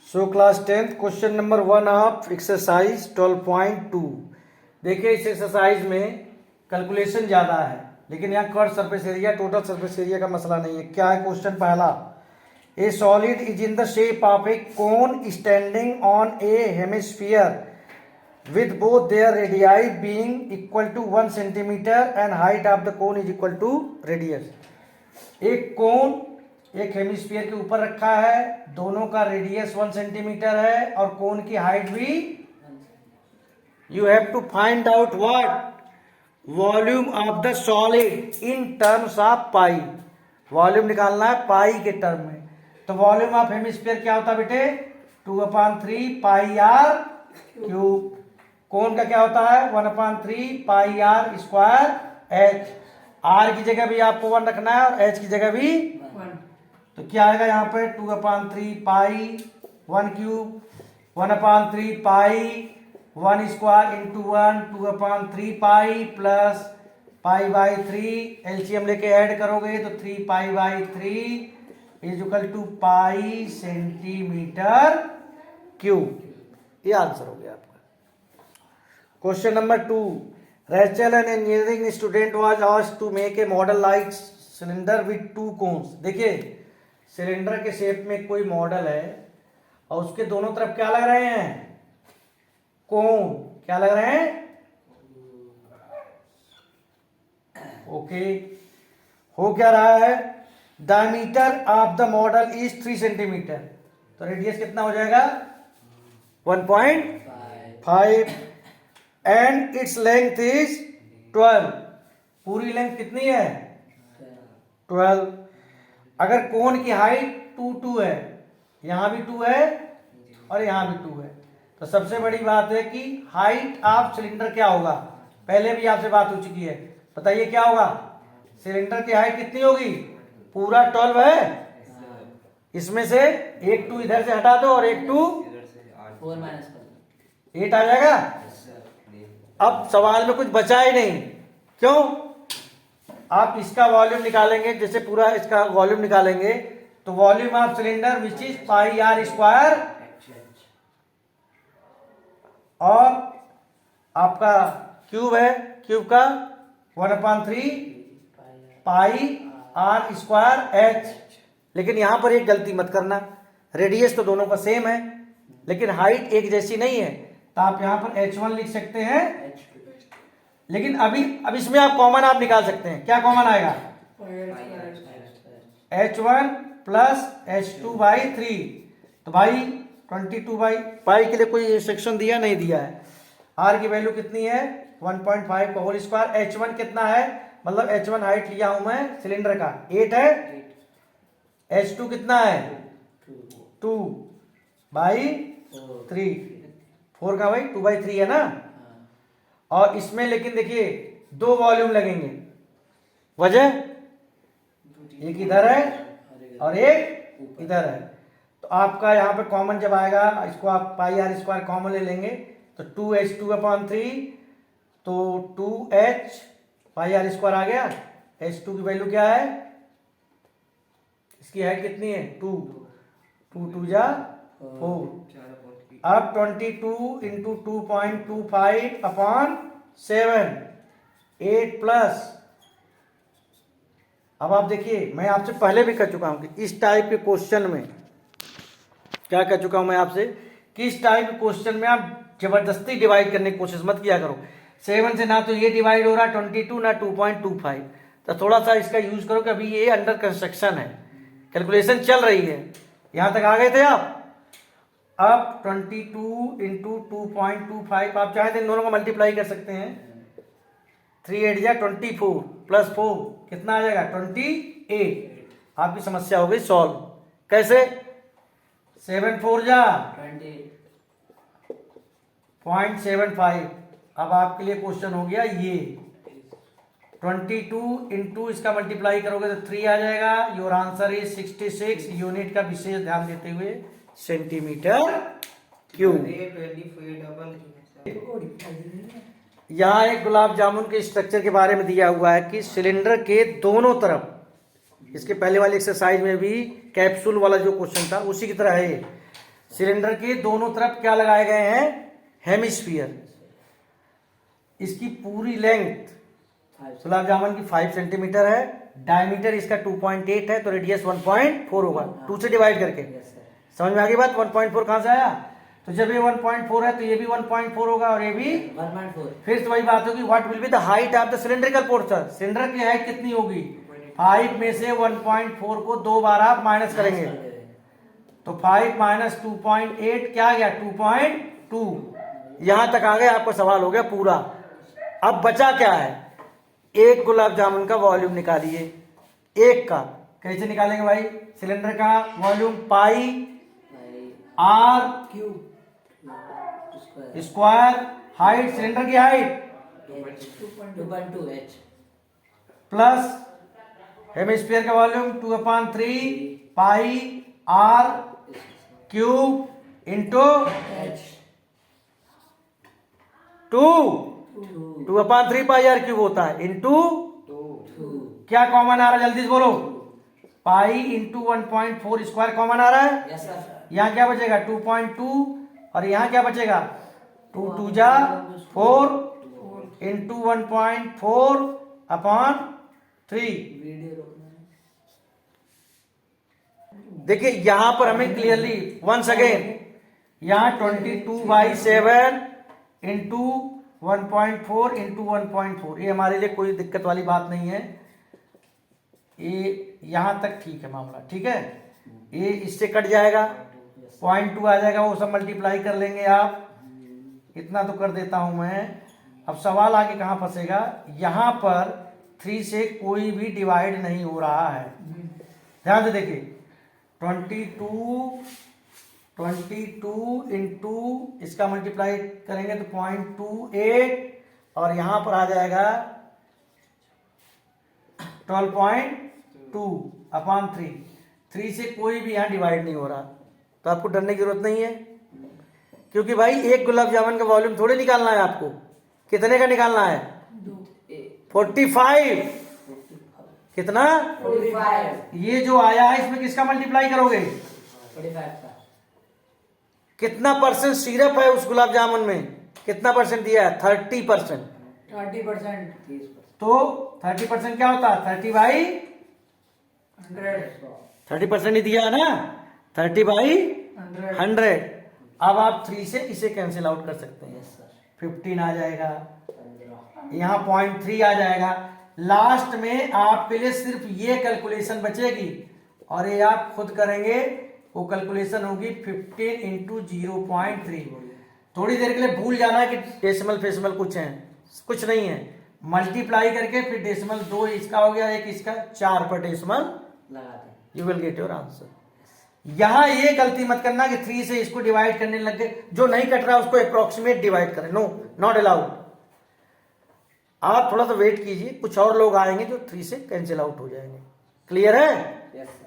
So class 10th question number 1 of exercise 12.2। देखिए इस exercise में कैलकुलेशन ज़्यादा है, लेकिन यहाँ curve surface area total surface area का मसला नहीं है। क्या है क्वेश्चन पहला? A solid is in the shape of a cone standing on a hemisphere with both their radii being equal to 1 centimetre and height of the cone is equal to radius. एक cone एक hemisphere के ऊपर रखा है, दोनों का radius 1 centimetre है और कोन की हाइट भी। You have to find out what volume of the solid in terms of pi. Volume निकालना है पाई के टर्म में। तो वॉल्यूम ऑफ हेमिस्फीयर क्या होता है बेटे? 2/3 पाई आर क्यूब। कोन का क्या होता है? 1/3 पाई आर स्क्वायर एच। आर की जगह भी आपको 1 रखना है और एच की जगह भी 1। तो क्या आएगा यहाँ पे? 2/3 pi 1 cube 1/3 pi 1 square into 1 2/3 pi plus pi by 3। LCM लेके ऐड करोगे तो 3 pi by 3 is equal to pi centimetre cube. ये आंसर हो गया आपका। Question number 2। Rachel an engineering student was asked to make a model like cylinder with 2 cones. देखिए cylinder के shape में कोई मॉडल है और उसके दोनों तरफ क्या लग रहे हैं? कोन। क्या लग रहे हैं? ओके। हो क्या रहा है? Diameter of the model is 3 centimetre. तो रेडियस कितना हो जाएगा? 1.5 एंड इट्स लेंथ इज 12। पूरी लेंथ कितनी है? 12। अगर कोन की हाइट 2 है, यहां भी 2 है और यहां भी 2 है, तो सबसे बड़ी बात है कि हाइट ऑफ सिलेंडर क्या होगा? पहले भी आपसे बात हो चुकी है, बताइए क्या होगा? सिलेंडर की हाइट कितनी होगी? पूरा 12 है, इसमें से एक 2 इधर से हटा दो और एक 2 8 आ जाएगा। अब सवाल में कुछ बचा ही नहीं। क्यों? आप इसका वॉल्यूम निकालेंगे, जैसे पूरा इसका वॉल्यूम निकालेंगे तो volume of cylinder which is pi r square और आपका क्यूब है, क्यूब का 1/3 पाई आर स्क्वायर एच। लेकिन यहां पर एक गलती मत करना, रेडियस तो दोनों का सेम है लेकिन हाइट एक जैसी नहीं है, तो आप यहां पर H1 लिख सकते हैं। लेकिन अब इसमें आप कॉमन आप निकाल सकते हैं। क्या कॉमन आएगा? H1 plus H2/3। तो भाई 22/पाई के लिए कोई सेक्शन दिया नहीं दिया है। R की वैल्यू कितनी है? 1.5 का होल स्क्वायर। H1 कितना है? मतलब H1 हाइट लिया हूं मैं सिलेंडर का 8 है। H2 कितना है? 2/3। 4 का भाई 2/3 है ना। और इसमें लेकिन देखिए 2 वॉल्यूम लगेंगे। वजह एक इधर है और एक इधर है। तो आपका यहां पे कॉमन जब आएगा, इसको आप पाई आर स्क्वायर कॉमन ले लेंगे तो 2H2/3 तो 2H पाई आर स्क्वायर आ गया। H2 की वैल्यू क्या है? इसकी हाइट कितनी है? 2 2 जा 4। अब 22 इंटू 2.25/7 8 प्लस। अब आप देखिए, मैं आपसे पहले भी कह चुका हूं कि इस टाइप के क्वेश्चन में क्या कह चुका हूं मैं आपसे कि इस टाइप के क्वेश्चन में आप जबरदस्ती डिवाइड करने की कोशिश मत किया करो। 7 से ना तो ये डिवाइड हो रहा 22 ना 2.25। तो थोड़ा सा इसका यूज करो कि अभी ये अंडर कंस्ट्रक्शन है, कैलकुलेशन चल रही है। यहां तक आ गए थे आप। अब 22 इंटू 2.25 आप चाहे तो इन दोनों को मल्टीप्लाई कर सकते हैं। 3 8 जा 24 प्लस 4 कितना आ जाएगा? 28। आपकी समस्या हो गई सॉल्व। कैसे? 7 4 जा 0.75। अब आपके लिए क्वेश्चन हो गया ये 22 इंटू इसका मल्टीप्लाई करोगे तो 3 आ जाएगा। Your answer is 66। यूनिट का विशेष ध्यान देते हुए सेंटीमीटर क्यूब। यहाँ एक गुलाब जामुन के स्ट्रक्चर के बारे में दिया हुआ है कि सिलेंडर के दोनों तरफ, इसके पहले वाली एक्सरसाइज में भी कैप्सूल वाला जो क्वेश्चन था उसी की तरह है। सिलेंडर के दोनों तरफ क्या लगाए गए हैं, हेमिस्फीयर। इसकी पूरी लेंथ गुलाब जामुन की 5 सेंटीमीटर है, डायमीटर इसका 2.8 है, तो रेडियस 1.4 होगा, 2 से डिवाइड करके। समझ में आ गई बात, 1.4 कहां से आया, तो जब ये 1.4 है तो ये भी 1.4 होगा और ये भी 1.4। फिर तो वही बात होगी, what will be the height of the cylindrical portion, cylinder की हाइट कितनी होगी, 5 में से 1.4 को 2 बार आप माइनस करेंगे, तो 5 माइनस 2.8 क्या आ गया, 2.2। यहां तक आ गए, आपका सवाल हो गया पूरा। अब बचा क्या है, एक गुलाब जामुन का वॉल्यूम निकालिए, एक का कैसे निकालेंगे भाई, सिलेंडर का volume pi r cube square, height cylinder की हाइट 2.2 h प्लस हेमिस्फीयर का volume 2/3 pi r cube into 2/3 pi r cube होता है इंटू क्या कॉमन आ रहा है, जल्दी से बोलो, पाई इंटू 1.4 स्क्वायर कॉमन आ रहा है। Yes sir. यहाँ क्या बचेगा 2.2 और यहाँ क्या बचेगा 2 2 जा 4 इंटू 1.4/3। देखिए यहां पर हमें क्लियरली वंस अगेन यहाँ 22/7 इंटू 1.4 इंटू 1.4, ये हमारे लिए कोई दिक्कत वाली बात नहीं है, ये यहां तक ठीक है मामला, ठीक है। ये इससे कट जाएगा, 0.2 आ जाएगा, वो सब मल्टीप्लाई कर लेंगे आप, इतना तो कर देता हूं मैं। अब सवाल आगे कहां फंसेगा, यहां पर 3 से कोई भी डिवाइड नहीं हो रहा है, ध्यान से देखिए 22 इंटू इसका मल्टीप्लाई करेंगे तो 0.28 और यहां पर आ जाएगा 12.2/3। 3 से कोई भी यहां डिवाइड नहीं हो रहा, तो आपको डरने की जरूरत नहीं है, क्योंकि भाई एक गुलाब जामुन का वॉल्यूम थोड़े निकालना है आपको, कितने का निकालना है 45। कितना 45। ये जो आया है इसमें किसका मल्टीप्लाई करोगे 45 का। कितना परसेंट सिरप है उस गुलाब जामुन में, कितना परसेंट दिया है 30%। 30%। तो 30% क्या होता है 30/100 ही दिया है ना, 30/100। अब आप 3 से इसे कैंसिल आउट कर सकते हैं, 15 आ जाएगा, यहाँ 0.3 आ जाएगा। लास्ट में आपके लिए सिर्फ ये कैलकुलेशन बचेगी और ये आप खुद करेंगे, वो कैलकुलेशन होगी 15 इंटू 0.3। थोड़ी देर के लिए भूल जाना है कि डेसिमल फेसिमल कुछ है, कुछ नहीं है, मल्टीप्लाई करके फिर डेसिमल 2 इसका हो गया, एक इसका 4 पर डेसिमल लगाते, you will get your answer. यहां ये गलती मत करना कि 3 से इसको डिवाइड करने लग गए, जो नहीं कट रहा उसको अप्रोक्सीमेट डिवाइड करें, नो नॉट अलाउड। आप थोड़ा सा वेट कीजिए, कुछ और लोग आएंगे जो 3 से कैंसिल आउट हो जाएंगे, क्लियर है। Yes sir.